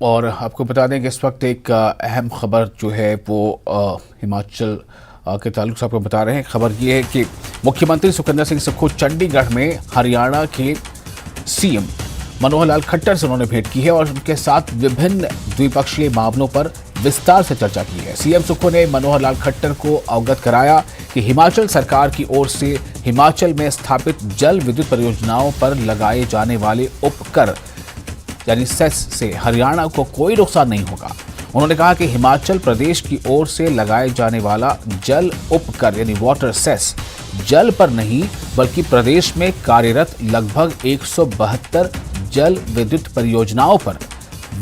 और आपको बता दें कि इस वक्त एक अहम खबर जो है वो हिमाचल के ताल्लुक से आपको बता रहे हैं। खबर ये है कि मुख्यमंत्री सुखविंदर सिंह सुक्खू चंडीगढ़ में हरियाणा के सीएम मनोहर लाल खट्टर से उन्होंने भेंट की है और उनके साथ विभिन्न द्विपक्षीय मामलों पर विस्तार से चर्चा की है। सीएम सुक्खू ने मनोहर लाल खट्टर को अवगत कराया कि हिमाचल सरकार की ओर से हिमाचल में स्थापित जल विद्युत परियोजनाओं पर लगाए जाने वाले उपकर यानी सेस से हरियाणा को कोई नुकसान नहीं होगा। उन्होंने कहा कि हिमाचल प्रदेश की ओर से लगाए जाने वाला जल उपकर यानी वाटर सेस जल पर नहीं बल्कि प्रदेश में कार्यरत लगभग 172 जल विद्युत परियोजनाओं पर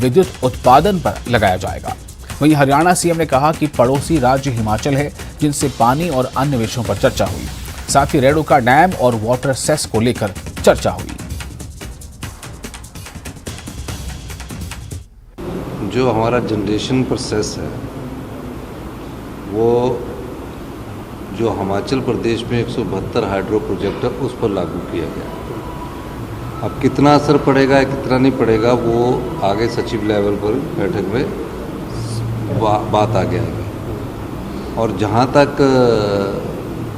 विद्युत उत्पादन पर लगाया जाएगा। वहीं हरियाणा सीएम ने कहा कि पड़ोसी राज्य हिमाचल है जिनसे पानी और अन्य विषयों पर चर्चा हुई। साथ ही रेणुका डैम और वाटर सेस को लेकर चर्चा हुई। जो हमारा जनरेशन प्रोसेस है वो जो हिमाचल प्रदेश में 172 हाइड्रो प्रोजेक्ट है उस पर लागू किया गया। अब कितना असर पड़ेगा कितना नहीं पड़ेगा वो आगे सचिव लेवल पर बैठक में बात आगे आएगी। और जहाँ तक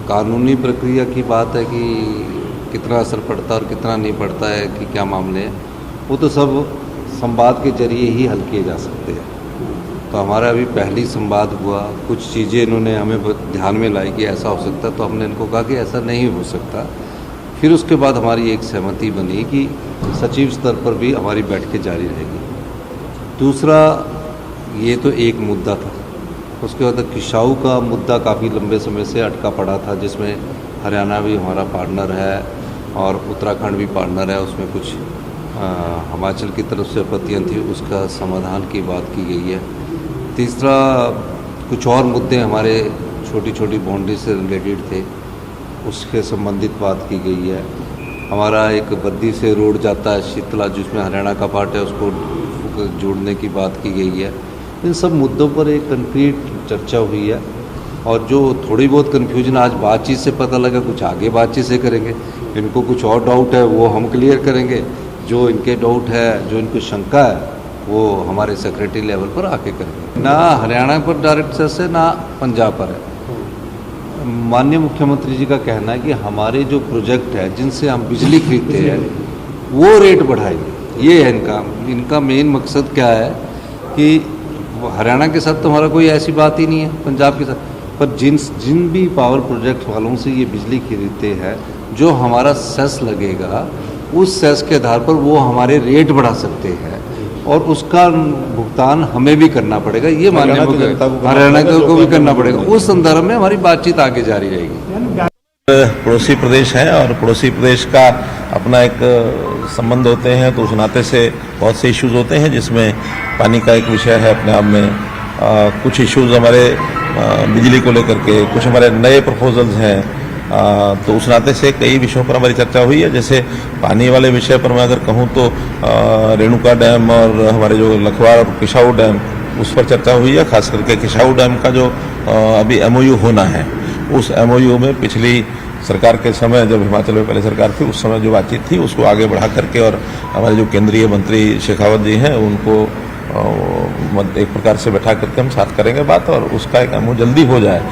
कानूनी प्रक्रिया की बात है कि कितना असर पड़ता है और कितना नहीं पड़ता है कि क्या मामले हैं, वो तो सब संवाद के जरिए ही हल किए जा सकते हैं। तो हमारा अभी पहली संवाद हुआ, कुछ चीज़ें इन्होंने हमें ध्यान में लाई कि ऐसा हो सकता है, तो हमने इनको कहा कि ऐसा नहीं हो सकता। फिर उसके बाद हमारी एक सहमति बनी कि सचिव स्तर पर भी हमारी बैठकें जारी रहेगी। दूसरा ये तो एक मुद्दा था। उसके बाद किसाऊ का मुद्दा काफ़ी लंबे समय से अटका पड़ा था, जिसमें हरियाणा भी हमारा पार्टनर है और उत्तराखंड भी पार्टनर है। उसमें कुछ हिमाचल की तरफ से आपत्तियाँ थी, उसका समाधान की बात की गई है। तीसरा कुछ और मुद्दे हमारे छोटी छोटी बाउंड्री से रिलेटेड थे, उसके संबंधित बात की गई है। हमारा एक बद्दी से रोड जाता है शीतला, जिसमें हरियाणा का पार्ट है, उसको जोड़ने की बात की गई है। इन सब मुद्दों पर एक कंक्रीट चर्चा हुई है और जो थोड़ी बहुत कन्फ्यूजन आज बातचीत से पता लगा, कुछ आगे बातचीत से करेंगे। इनको कुछ और डाउट है वो हम क्लियर करेंगे, जो इनके डाउट है, जो इनको शंका है, वो हमारे सेक्रेटरी लेवल पर आके करेंगे। ना हरियाणा पर डायरेक्ट सेस है ना पंजाब पर है। माननीय मुख्यमंत्री जी का कहना है कि हमारे जो प्रोजेक्ट है जिनसे हम बिजली खरीदते हैं वो रेट बढ़ाएंगे। ये है इनका मेन मकसद क्या है कि हरियाणा के साथ तो हमारा कोई ऐसी बात ही नहीं है, पंजाब के साथ, पर जिन भी पावर प्रोजेक्ट वालों से ये बिजली खरीदते हैं, जो हमारा सेस लगेगा उस सेस के आधार पर वो हमारे रेट बढ़ा सकते हैं और उसका भुगतान हमें भी करना पड़ेगा। ये माननीय हरियाणा को भी करना पड़ेगा। उस संदर्भ में हमारी बातचीत आगे जारी रहेगी। पड़ोसी प्रदेश है और पड़ोसी प्रदेश का अपना एक संबंध होते हैं, तो उस नाते से बहुत से इश्यूज होते हैं, जिसमें पानी का एक विषय है अपने आप में। कुछ इश्यूज हमारे बिजली को लेकर के, कुछ हमारे नए प्रपोजल्स हैं। तो उस नाते से कई विषयों पर हमारी चर्चा हुई है। जैसे पानी वाले विषय पर मैं अगर कहूँ तो रेणुका डैम और हमारे जो लखवाड़ और किसाऊ डैम, उस पर चर्चा हुई है। खास करके किसाऊ डैम का जो अभी एमओयू होना है, उस एमओयू में पिछली सरकार के समय, जब हिमाचल में पहले सरकार थी, उस समय जो बातचीत थी उसको आगे बढ़ा करके, और हमारे जो केंद्रीय मंत्री शेखावत जी हैं उनको एक प्रकार से बैठा करके हम साथ करेंगे बात, और उसका एक एमओयू जल्दी हो जाए।